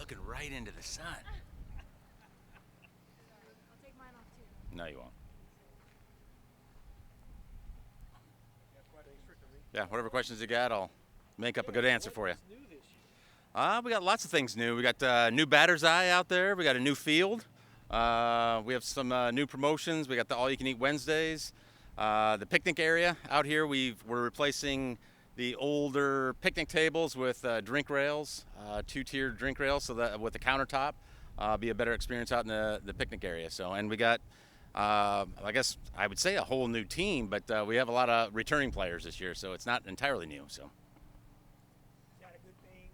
looking right into the sun. I'll take mine off too. No, you won't. Yeah, whatever questions you got, I'll make up a good answer for you. We got lots of things new. We got new batter's eye out there. We got a new field. We have some new promotions. We got the all-you-can-eat Wednesdays. The picnic area out here, we're replacing the older picnic tables with drink rails, two-tiered drink rails, so that with the countertop, be a better experience out in the picnic area. So, and we got, I guess I would say a whole new team, but we have a lot of returning players this year, so it's not entirely new. So. Is that a good thing,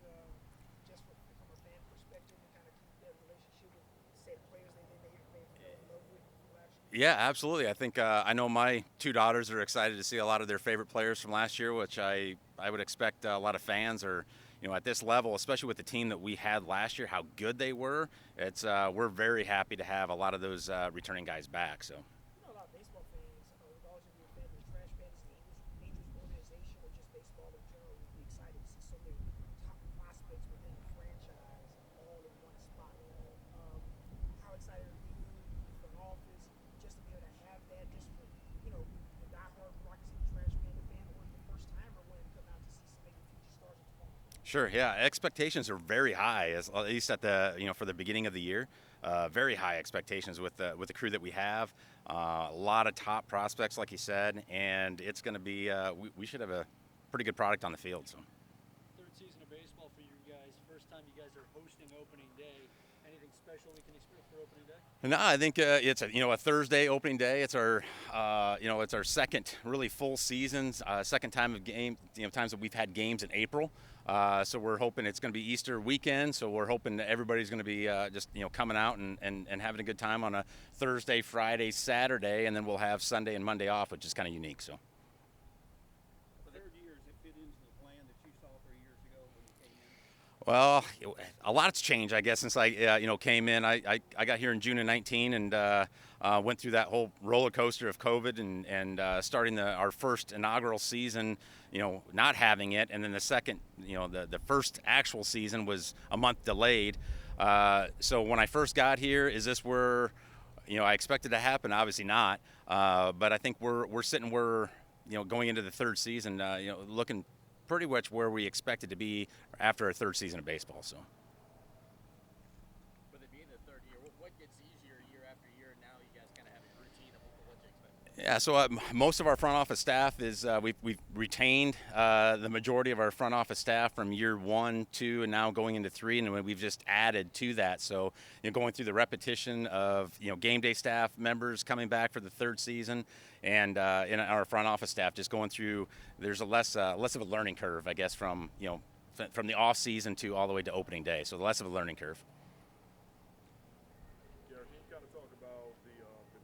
just from a fan perspective, to kind of keep that relationship with, say, the players they fell in love with last year? Yeah, absolutely. I think I know my two daughters are excited to see a lot of their favorite players from last year, which I would expect a lot of fans are, at this level, especially with the team that we had last year, how good they were. It's we're very happy to have a lot of those returning guys back. So. A lot of baseball fans, regardless if you're a fan of the Trash Pandas, the Angels organization, or just baseball in general, would be excited to see so many top prospects within the franchise all in one spot. How excited are you, the front office, just to be able to have that, just for, the diehard Rocket City Trash Panda fan, or the first timer when it come out to see some maybe future stars at the fall? Sure. Yeah. Expectations are very high, at least at the for the beginning of the year. Very high expectations with the crew that we have. A lot of top prospects, like you said, and it's going to be. We should have a pretty good product on the field. So. Third season of baseball for you guys. First time you guys are hosting opening day. Anything special we can expect for opening day? No, I think it's a Thursday opening day. It's our it's our second really full season, second time of game. Times that we've had games in April. So we're hoping it's going to be Easter weekend. So we're hoping that everybody's going to be just coming out and having a good time on a Thursday, Friday, Saturday, and then we'll have Sunday and Monday off, which is kind of unique. So. The third year, does it fit into the plan that you saw 3 years ago when you came in? Well, a lot's changed, I guess, since I came in. I got here in June of 19 and went through that whole roller coaster of COVID and starting our first inaugural season, not having it, and then the second, the first actual season was a month delayed. So when I first got here, is this where I expected to happen? Obviously not, but I think we're sitting where going into the third season, looking pretty much where we expected to be after our third season of baseball. So. With it being the third year, what gets easier year after year, and now you guys kind of have a routine of what you expect? Yeah, so most of our front office staff is we've retained the majority of our front office staff from year 1, 2, and now going into 3, and we've just added to that. So going through the repetition of game day staff members coming back for the third season, and in our front office staff just going through. There's a less of a learning curve, I guess, from from the off season to all the way to opening day. So less of a learning curve. Garrett, can you kind of talk about the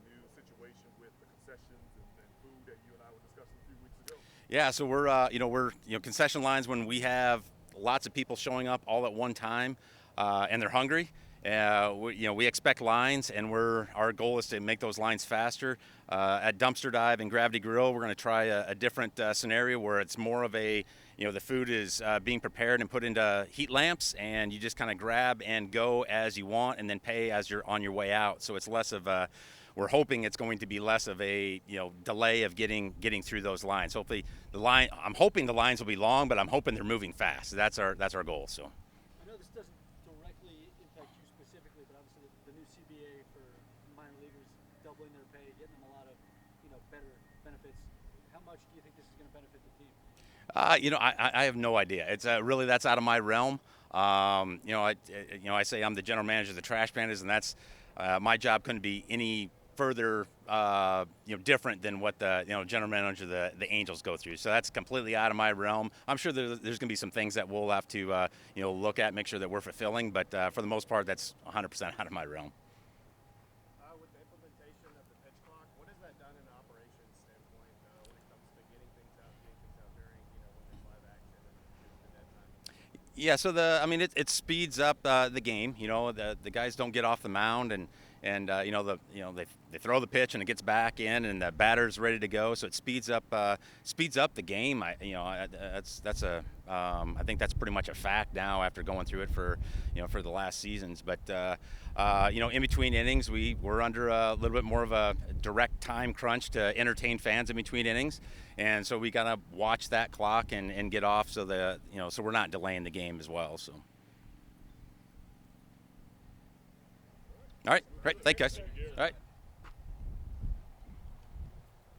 new situation with the concessions and food that you and I were discussing a few weeks ago? Yeah, so we're concession lines when we have lots of people showing up all at one time, and they're hungry. We expect lines, and our goal is to make those lines faster. At Dumpster Dive and Gravity Grill, we're going to try a different scenario where it's more of a, the food is being prepared and put into heat lamps, and you just kind of grab and go as you want, and then pay as you're on your way out. So it's less of a. We're hoping it's going to be less of a delay of getting through those lines. Hopefully I'm hoping the lines will be long, but I'm hoping they're moving fast. That's our goal. So. I know this doesn't directly impact you specifically, but obviously the new CBA for minor leaguers doubling their pay, getting them a lot of better benefits. How much do you think this is going to benefit the team? I have no idea. It's really that's out of my realm. I say I'm the general manager of the Trash Pandas, and that's my job couldn't be any further different than what the general manager of the Angels go through. So that's completely out of my realm. I'm sure there's going to be some things that we'll have to look at, make sure that we're fulfilling, but for the most part, that's 100% out of my realm. With the implementation of the pitch clock, what has that done in an operations standpoint when it comes to getting things out during when there's live action and the dead time? Yeah, so it speeds up the game. The guys don't get off the mound, and they throw the pitch and it gets back in, and the batter's ready to go. So it speeds up the game. I think that's pretty much a fact now after going through it for the last seasons. But in between innings, we're under a little bit more of a direct time crunch to entertain fans in between innings, and so we gotta watch that clock and get off so we're not delaying the game as well. So. All right, great. Thank you, guys. All right.